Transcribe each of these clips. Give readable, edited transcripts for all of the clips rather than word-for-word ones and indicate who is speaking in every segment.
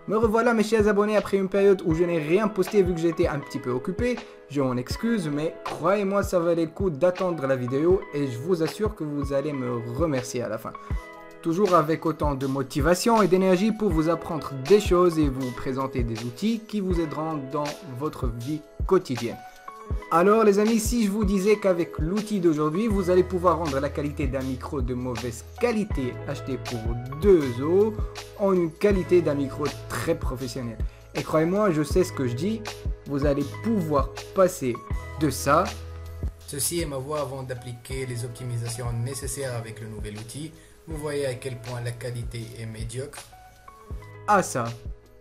Speaker 1: Me revoilà mes chers abonnés après une période où je n'ai rien posté vu que j'étais un petit peu occupé. Je m'en excuse mais croyez-moi ça valait le coup d'attendre la vidéo et je vous assure que vous allez me remercier à la fin. Toujours avec autant de motivation et d'énergie pour vous apprendre des choses et vous présenter des outils qui vous aideront dans votre vie quotidienne. Alors les amis, si je vous disais qu'avec l'outil d'aujourd'hui, vous allez pouvoir rendre la qualité d'un micro de mauvaise qualité acheté pour 2 € en une qualité d'un micro très professionnel. Et croyez-moi, je sais ce que je dis, vous allez pouvoir passer de ça. Ceci est ma voix avant d'appliquer les optimisations nécessaires avec le nouvel outil. Vous voyez à quel point la qualité est médiocre. À ça.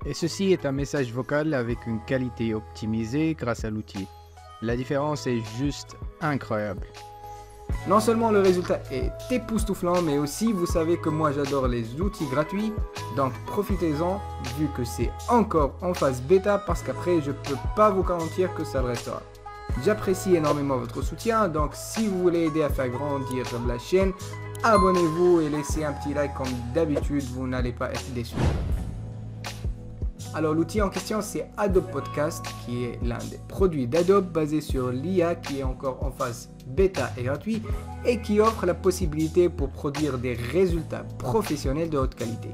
Speaker 2: Et ceci est un message vocal avec une qualité optimisée grâce à l'outil. La différence est juste incroyable.
Speaker 1: Non seulement le résultat est époustouflant, mais aussi vous savez que moi j'adore les outils gratuits, donc profitez-en vu que c'est encore en phase bêta parce qu'après je peux pas vous garantir que ça le restera. J'apprécie énormément votre soutien, donc si vous voulez aider à faire grandir la chaîne, abonnez-vous et laissez un petit like comme d'habitude, vous n'allez pas être déçus. Alors l'outil en question c'est Adobe Podcast qui est l'un des produits d'Adobe basé sur l'IA qui est encore en phase bêta et gratuit et qui offre la possibilité pour produire des résultats professionnels de haute qualité.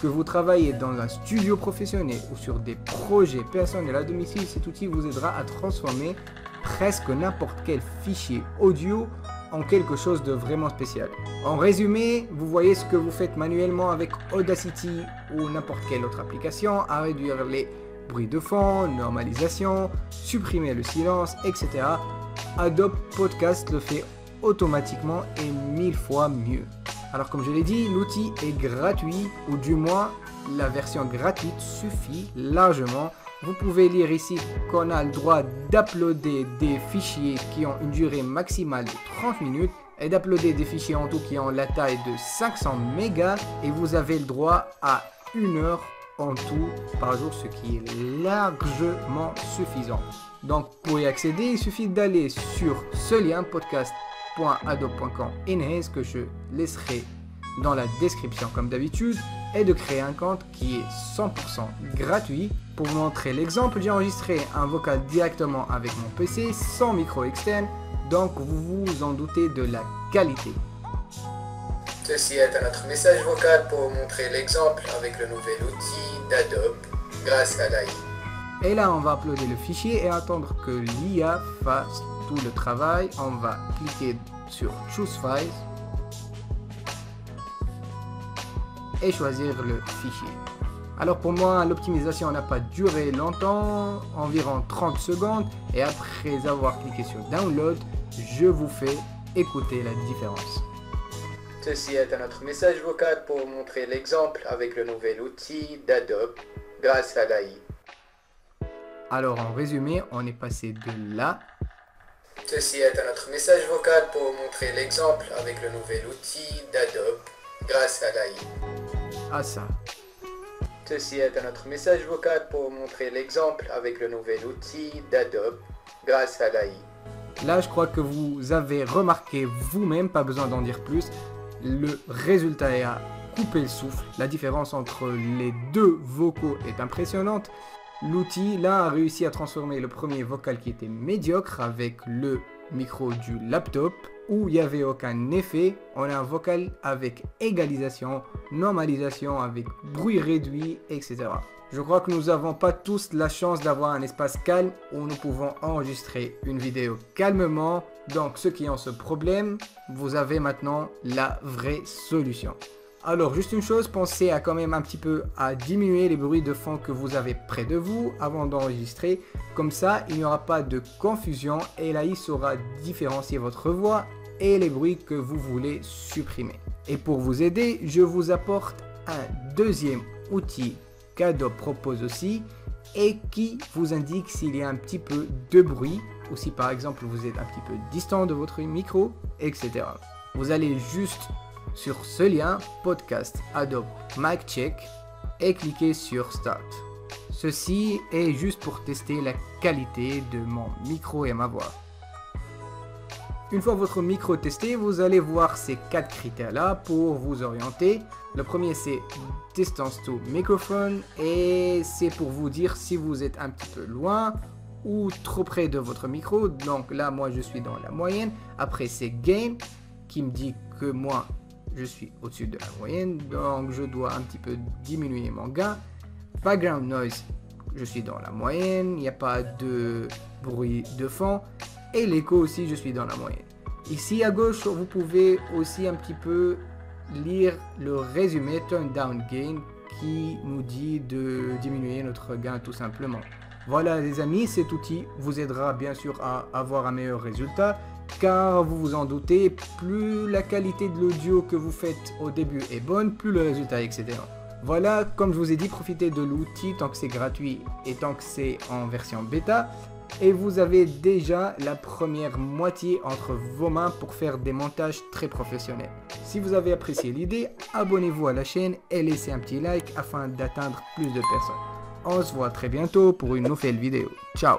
Speaker 1: Que vous travaillez dans un studio professionnel ou sur des projets personnels à domicile, cet outil vous aidera à transformer presque n'importe quel fichier audio en quelque chose de vraiment spécial. En résumé, vous voyez ce que vous faites manuellement avec Audacity ou n'importe quelle autre application, à réduire les bruits de fond, normalisation, supprimer le silence, etc. Adobe Podcast le fait automatiquement et 1000 fois mieux. Alors comme je l'ai dit, l'outil est gratuit, ou du moins la version gratuite suffit largement. Vous pouvez lire ici qu'on a le droit d'uploader des fichiers qui ont une durée maximale de 30 minutes et d'uploader des fichiers en tout qui ont la taille de 500 mégas et vous avez le droit à 1 heure en tout par jour, ce qui est largement suffisant. Donc pour y accéder, il suffit d'aller sur ce lien podcast.adobe.com/enhance que je laisserai dans la description comme d'habitude et de créer un compte qui est 100% gratuit. Pour vous montrer l'exemple, j'ai enregistré un vocal directement avec mon PC sans micro externe, donc vous vous en doutez de la qualité. Ceci est un autre message vocal pour vous montrer l'exemple avec le nouvel outil d'Adobe grâce à l'AI. Et là on va uploader le fichier et attendre que l'IA fasse tout le travail. On va cliquer sur Choose Files et choisir le fichier. Alors pour moi, l'optimisation n'a pas duré longtemps, environ 30 secondes, et après avoir cliqué sur Download, je vous fais écouter la différence. Ceci est un autre message vocal pour vous montrer l'exemple avec le nouvel outil d'Adobe grâce à l'AI. Alors en résumé, on est passé de là. Ceci est un autre message vocal pour vous montrer l'exemple avec le nouvel outil d'Adobe grâce à l'AI. À ça. Ceci est un autre message vocal pour vous montrer l'exemple avec le nouvel outil d'Adobe grâce à l'AI. Là, je crois que vous avez remarqué vous-même, pas besoin d'en dire plus, le résultat est à couper le souffle. La différence entre les deux vocaux est impressionnante. L'outil, là, a réussi à transformer le premier vocal qui était médiocre avec le micro du laptop, où il n'y avait aucun effet. On a un vocal avec égalisation, normalisation, avec bruit réduit, etc. Je crois que nous n'avons pas tous la chance d'avoir un espace calme où nous pouvons enregistrer une vidéo calmement. Donc ceux qui ont ce problème, vous avez maintenant la vraie solution. Alors juste une chose, pensez à quand même un petit peu à diminuer les bruits de fond que vous avez près de vous avant d'enregistrer. Comme ça, il n'y aura pas de confusion et l'AI saura différencier votre voix et les bruits que vous voulez supprimer. Et pour vous aider, je vous apporte un deuxième outil qu'Adobe propose aussi et qui vous indique s'il y a un petit peu de bruit ou si par exemple vous êtes un petit peu distant de votre micro, etc. Vous allez juste sur ce lien podcast Adobe Mic Check et cliquez sur Start. Ceci est juste pour tester la qualité de mon micro et ma voix. Une fois votre micro testé, vous allez voir ces 4 critères-là pour vous orienter. Le premier, c'est Distance to Microphone et c'est pour vous dire si vous êtes un petit peu loin ou trop près de votre micro. Donc là, moi, je suis dans la moyenne. Après, c'est Gain qui me dit que moi, je suis au-dessus de la moyenne. Donc, je dois un petit peu diminuer mon gain. Background Noise, je suis dans la moyenne. Il n'y a pas de bruit de fond. Et l'écho aussi, je suis dans la moyenne. Ici à gauche, vous pouvez aussi un petit peu lire le résumé Turn Down Gain qui nous dit de diminuer notre gain tout simplement. Voilà les amis, cet outil vous aidera bien sûr à avoir un meilleur résultat car vous vous en doutez, plus la qualité de l'audio que vous faites au début est bonne, plus le résultat est excellent. Voilà, comme je vous ai dit, profitez de l'outil tant que c'est gratuit et tant que c'est en version bêta. Et vous avez déjà la première moitié entre vos mains pour faire des montages très professionnels. Si vous avez apprécié l'idée, abonnez-vous à la chaîne et laissez un petit like afin d'atteindre plus de personnes. On se voit très bientôt pour une nouvelle vidéo. Ciao!